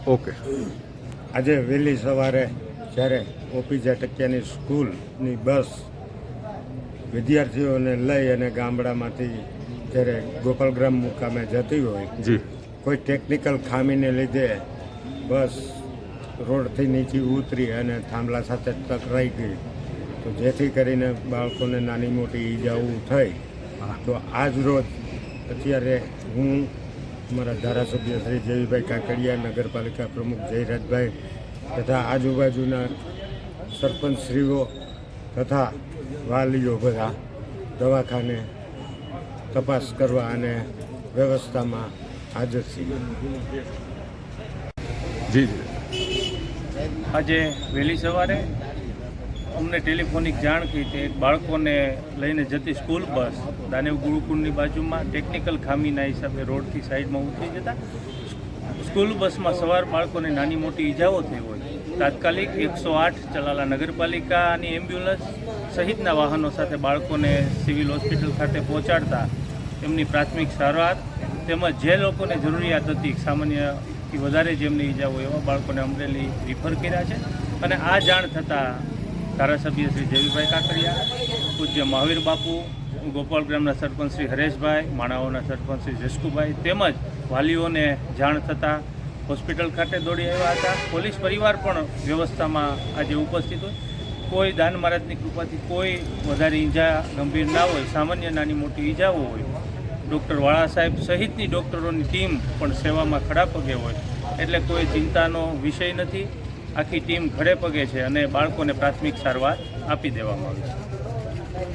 Okay. આજે વહેલી સવારે જ્યારે ઓપીજા ટકિયાની સ્કૂલની બસ વિદ્યાર્થીઓને લઈ અને ગામડામાંથી જ્યારે ગોપાલગ્રામ મુકામે જતી હોય, જી કોઈ ટેકનિકલ ખામીને લીધે બસ રોડથી નીચે ઉતરી અને થાંભલા સાથે ટકરાઈ ગઈ, તો જેથી કરીને બાળકોને નાની મોટી ઈજાઓ થઈ. તો આજ રોજ અત્યારે હું અમારા ધારાસભ્ય શ્રી જેવીભાઈ કાકડિયા, નગરપાલિકા પ્રમુખ જયરાજભાઈ તથા આજુબાજુના સરપંચશ્રીઓ તથા વાલીઓ બધા દવાખાને તપાસ કરવા અને વ્યવસ્થામાં હાજર છીએ. જી આજે વહેલી સવારે અમને ટેલિફોનિક જાણ થઈ કે બાળકોને લઈને જતી સ્કૂલ બસ દાનેવ ગુરુકુળની બાજુમાં ટેકનિકલ ખામીના હિસાબે રોડથી સાઈડમાં ઉતરી જતા સ્કૂલ બસમાં સવાર બાળકોને નાની મોટી ઈજાઓ થઈ હોય. તાત્કાલિક 108 ચલાલા નગરપાલિકાની એમ્બ્યુલન્સ સહિતના વાહનો સાથે બાળકોને સિવિલ હોસ્પિટલ ખાતે પહોંચાડતા તેમની પ્રાથમિક સારવાર તેમજ જે લોકોને જરૂરિયાત હતી સામાન્યથી વધારે જેમની ઈજાઓ એવા બાળકોને અમરેલી રિફર કર્યા છે. અને આ જાણ થતાં ધારાસભ્ય શ્રી જેવીભાઈ કાકડિયા, પૂજ્ય મહાવીર બાપુ, ગોપાલગ્રામના સરપંચ શ્રી હરેશભાઈ, માણાઓના સરપંચ શ્રી જસકુભાઈ તેમજ વાલીઓને જાણ થતાં હોસ્પિટલ ખાતે દોડી આવ્યા હતા. પોલીસ પરિવાર પણ વ્યવસ્થામાં આજે ઉપસ્થિત હોય. કોઈ દાન મહારાજની કૃપાથી કોઈ વધારે ઈજા ગંભીર ના હોય, સામાન્ય નાની મોટી ઈજાઓ હોય. ડૉક્ટર વાળા સાહેબ સહિતની ડૉક્ટરોની ટીમ પણ સેવામાં ખડા પગે હોય, એટલે કોઈ ચિંતાનો વિષય નથી. આખી ટીમ ખડે પગે છે અને બાળકોને પ્રાથમિક સારવાર આપી દેવામાં આવી છે.